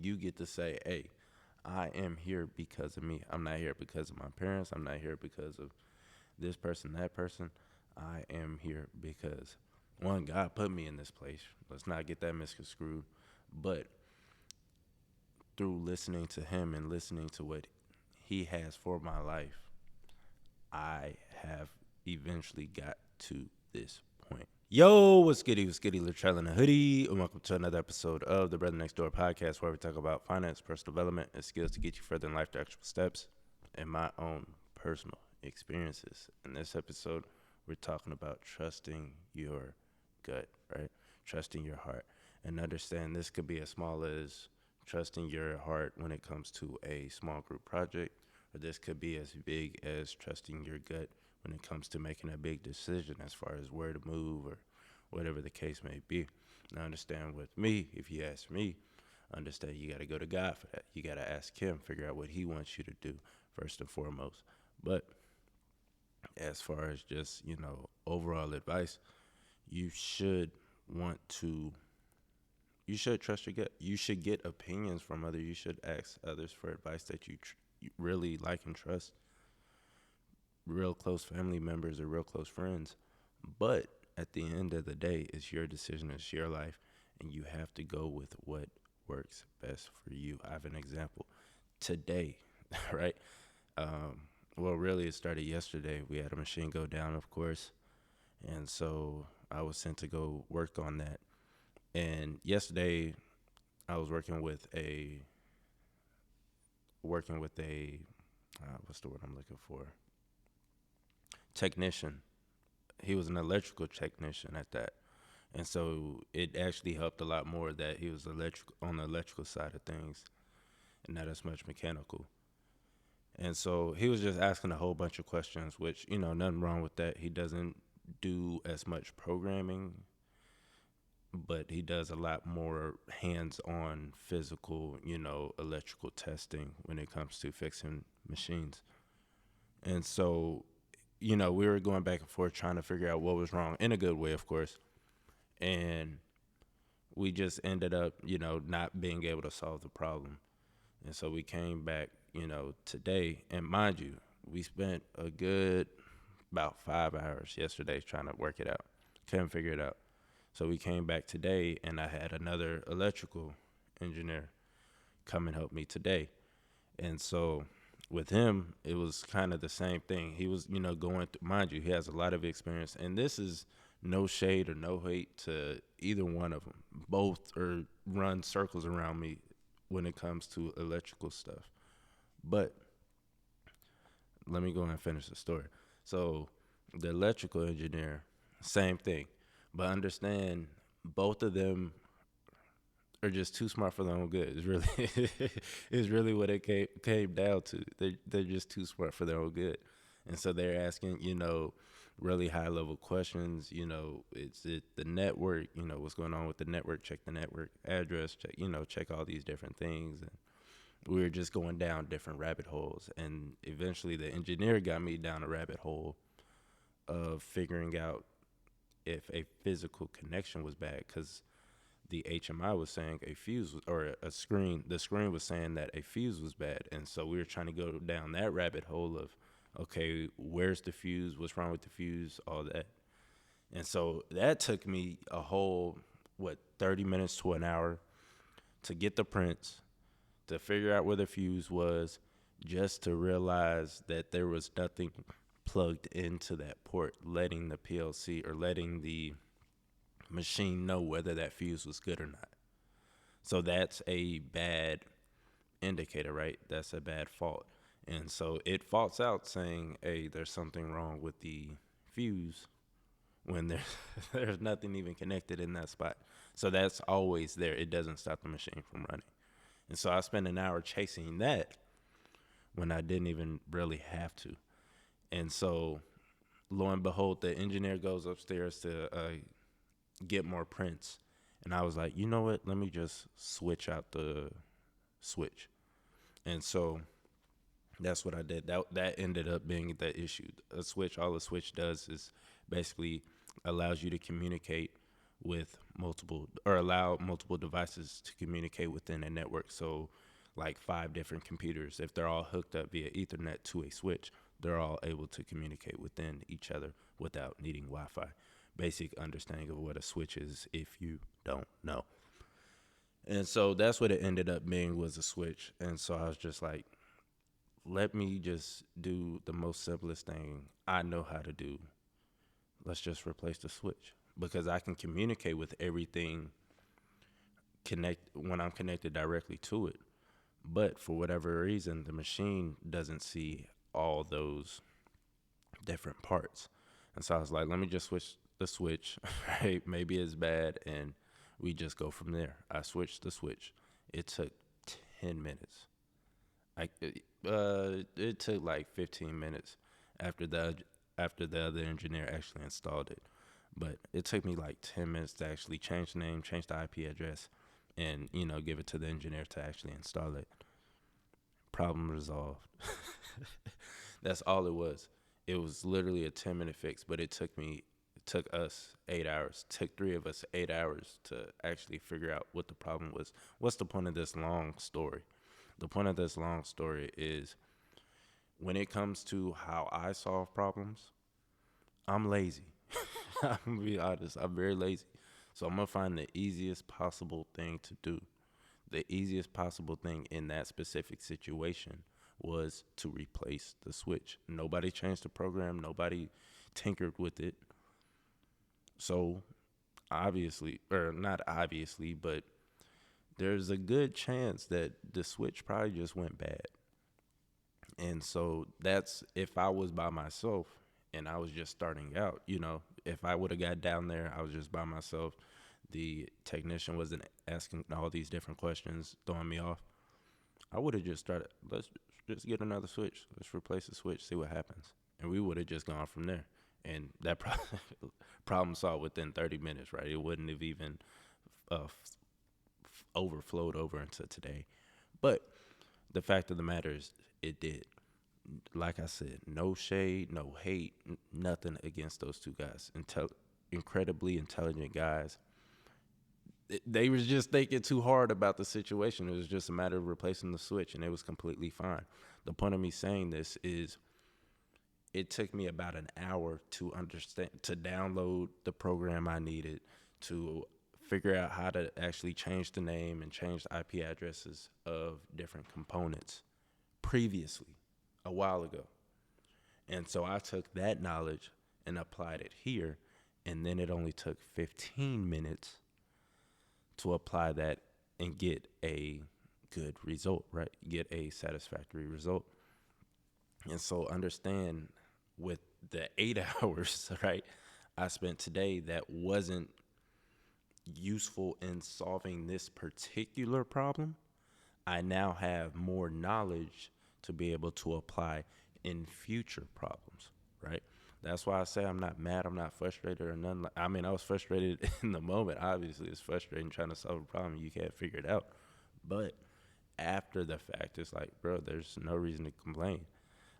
you get to say, hey, I am here because of me. I'm not here because of my parents. I'm not here because of this person, that person. I am here because, one, God put me in this place. Let's not get that misconstrued. But through listening to Him and listening to what He has for my life, I have eventually got to this point. Yo, what's goody? What's goody? Latrell in a hoodie, and welcome to another episode of the Brother Next Door podcast, where we talk about finance, personal development, and skills to get you further in life through actual steps and my own personal experiences. In this episode, we're talking about trusting your gut, right? Trusting your heart, and understand this could be as small as trusting your heart when it comes to a small group project, or this could be as big as trusting your gut when it comes to making a big decision as far as where to move or whatever the case may be. Now, understand with me, if you ask me, understand you got to go to God for that. You got to ask Him, figure out what He wants you to do first and foremost. But as far as just, overall advice, you should want to, you should trust your gut. You should get opinions from others. You should ask others for advice that you really like and trust, real close family members or real close friends. But at the end of the day, it's your decision, it's your life, and you have to go with what works best for you. I have an example today, right? Well, really, it started yesterday. We had a machine go down, of course, and so I was sent to go work on that. And yesterday, I was working with a what's the word I'm looking for? Technician. He was an electrical technician at that. And so it actually helped a lot more that he was on the electrical side of things and not as much mechanical. And so he was just asking a whole bunch of questions, which, nothing wrong with that. He doesn't do as much programming, but he does a lot more hands-on physical, electrical testing when it comes to fixing machines. And so, we were going back and forth trying to figure out what was wrong in a good way, of course. And we just ended up, not being able to solve the problem. And so we came back, today. And mind you, we spent a good about 5 hours yesterday trying to work it out. Couldn't figure it out. So we came back today, and I had another electrical engineer come and help me today. And so with him, it was kind of the same thing. He was, going through, mind you, he has a lot of experience. And this is no shade or no hate to either one of them. Both are run circles around me when it comes to electrical stuff. But let me go and finish the story. So the electrical engineer, same thing. But understand, both of them are just too smart for their own good. It's really, it's really what it came down to. They're just too smart for their own good, and so they're asking, really high level questions. Is it the network? What's going on with the network? Check the network address. Check all these different things. And we were just going down different rabbit holes, and eventually the engineer got me down a rabbit hole of figuring out if a physical connection was bad, because the HMI was saying a fuse or a screen. The screen was saying that a fuse was bad, and so we were trying to go down that rabbit hole of, okay, where's the fuse? What's wrong with the fuse? All that, and so that took me a whole 30 minutes to an hour to get the prints, to figure out where the fuse was, just to realize that there was nothing plugged into that port, letting the PLC or letting the machine know whether that fuse was good or not. So that's a bad indicator, right? That's a bad fault. And so it faults out saying, hey, there's something wrong with the fuse when there's nothing even connected in that spot. So that's always there. It doesn't stop the machine from running. And so I spent an hour chasing that when I didn't even really have to. And so lo and behold, the engineer goes upstairs to get more prints. And I was like, you know what? Let me just switch out the switch. And so that's what I did. That ended up being the issue. A switch, all a switch does is basically allows you to communicate with multiple, or allow multiple devices to communicate within a network. So like 5 different computers, if they're all hooked up via Ethernet to a switch, they're all able to communicate within each other without needing Wi-Fi. Basic understanding of what a switch is if you don't know. And so that's what it ended up being, was a switch. And so I was just like, let me just do the most simplest thing I know how to do. Let's just replace the switch, because I can communicate with everything connect when I'm connected directly to it. But for whatever reason, the machine doesn't see all those different parts. And so I was like, let me just switch the switch, right? Maybe it's bad, and we just go from there. I switched the switch. It took 10 minutes. It took like 15 minutes after the other engineer actually installed it. But it took me like 10 minutes to actually change the name, change the IP address, and give it to the engineer to actually install it. Problem resolved. That's all it was. It was literally a 10-minute fix, but it took us 8 hours. It took 3 of us 8 hours to actually figure out what the problem was. What's the point of this long story? The point of this long story is, when it comes to how I solve problems, I'm lazy. I'm gonna be honest. I'm very lazy. So I'm gonna find the easiest possible thing to do. The easiest possible thing in that specific situation was to replace the switch. Nobody changed the program. Nobody tinkered with it. So obviously, or not obviously, but there's a good chance that the switch probably just went bad. And so that's, if I was by myself and I was just starting out, if I would have got down there, I was just by myself, the technician wasn't asking all these different questions, throwing me off, I would have just started, let's just get another switch. Let's replace the switch, see what happens. And we would have just gone from there. And that problem solved within 30 minutes, right? It wouldn't have even overflowed over into today. But the fact of the matter is, it did. Like I said, no shade, no hate, nothing against those two guys. Incredibly intelligent guys. They was just thinking too hard about the situation. It was just a matter of replacing the switch, and it was completely fine. The point of me saying this is, it took me about an hour to download the program I needed, to figure out how to actually change the name and change the IP addresses of different components previously, a while ago. And so I took that knowledge and applied it here, and then it only took 15 minutes to apply that and get a good result, right? Get a satisfactory result. And so understand, with the 8 hours, right, I spent today that wasn't useful in solving this particular problem, I now have more knowledge to be able to apply in future problems, right? That's why I say I'm not mad, I'm not frustrated or nothing. I mean, I was frustrated in the moment. Obviously, it's frustrating trying to solve a problem you can't figure it out. But after the fact, it's like, bro, there's no reason to complain.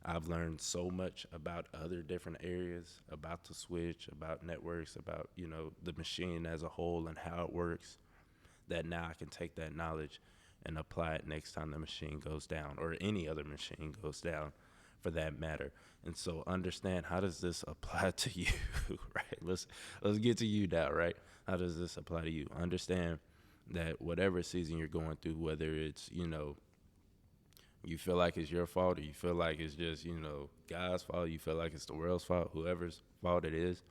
I've learned so much about other different areas, about the switch, about networks, about, the machine as a whole and how it works, that now I can take that knowledge and apply it next time the machine goes down, or any other machine goes down for that matter. And so understand, how does this apply to you, right? Let's get to you now, right? How does this apply to you? Understand that whatever season you're going through, whether it's, you feel like it's your fault, or you feel like it's just, God's fault, you feel like it's the world's fault, whoever's fault it is,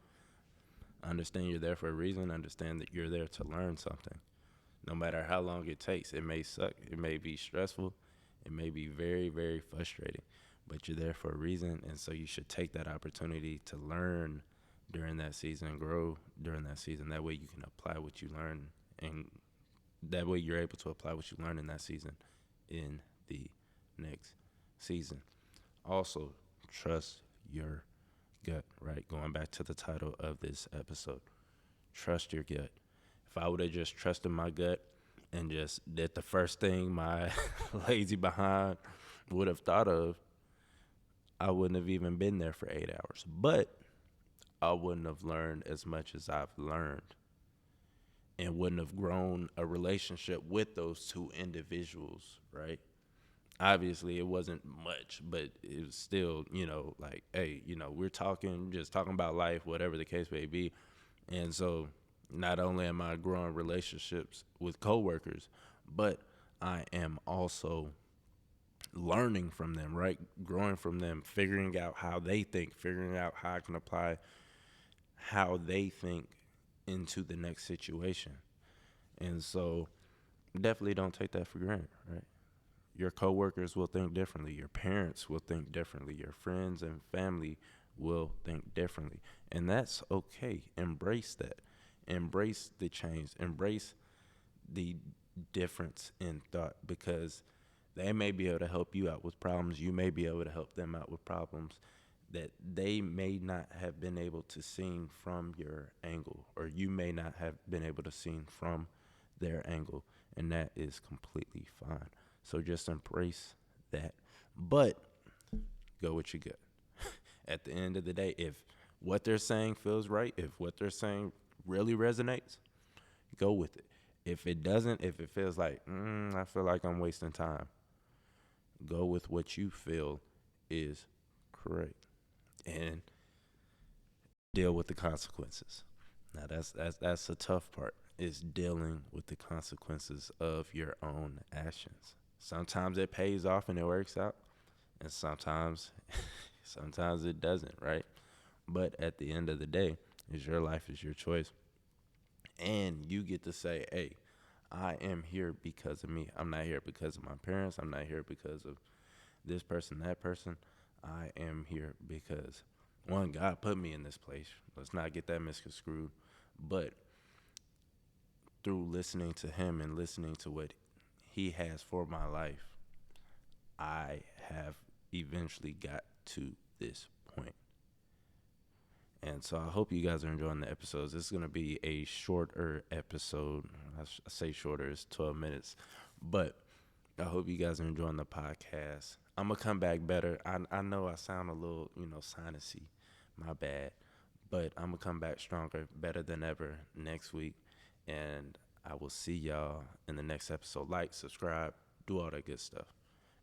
understand you're there for a reason. Understand that you're there to learn something. No matter how long it takes, it may suck, it may be stressful, it may be very, very frustrating, but you're there for a reason. And so you should take that opportunity to learn during that season, grow during that season. That way you can apply what you learn, and that way you're able to apply what you learn in that season in the next season. Also, trust your gut, right? Going back to the title of this episode, trust your gut. If I would have just trusted my gut and just did the first thing my lazy behind would have thought of, I wouldn't have even been there for 8 hours. But I wouldn't have learned as much as I've learned and wouldn't have grown a relationship with those two individuals, right? Obviously, it wasn't much, but it was still, like, hey, we're talking, just talking about life, whatever the case may be. And so, not only am I growing relationships with coworkers, but I am also learning from them, right? Growing from them, figuring out how they think, figuring out how I can apply how they think into the next situation. And so, definitely don't take that for granted, right? Your coworkers will think differently. Your parents will think differently. Your friends and family will think differently. And that's okay. Embrace that. Embrace the change. Embrace the difference in thought, because they may be able to help you out with problems. You may be able to help them out with problems that they may not have been able to see from your angle, or you may not have been able to see from their angle. And that is completely fine. So just embrace that. But go with your gut. At the end of the day, if what they're saying feels right, if what they're saying really resonates, go with it. If it doesn't, if it feels like, I feel like I'm wasting time, go with what you feel is correct, and deal with the consequences. Now that's a tough part, is dealing with the consequences of your own actions. Sometimes it pays off and it works out, and sometimes sometimes it doesn't, right? But at the end of the day, it's your life, it's your choice. And you get to say, hey, I am here because of me. I'm not here because of my parents. I'm not here because of this person, that person. I am here because, one, God put me in this place. Let's not get that misconstrued. But through listening to Him and listening to what He has for my life, I have eventually got to this point. And so I hope you guys are enjoying the episodes. This is going to be a shorter episode. I say shorter, it's 12 minutes. But I hope you guys are enjoying the podcast. I'm going to come back better. I know I sound a little, sinusy. My bad. But I'm going to come back stronger, better than ever next week. And I will see y'all in the next episode. Like, subscribe, do all that good stuff.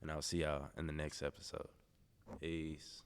And I'll see y'all in the next episode. Peace.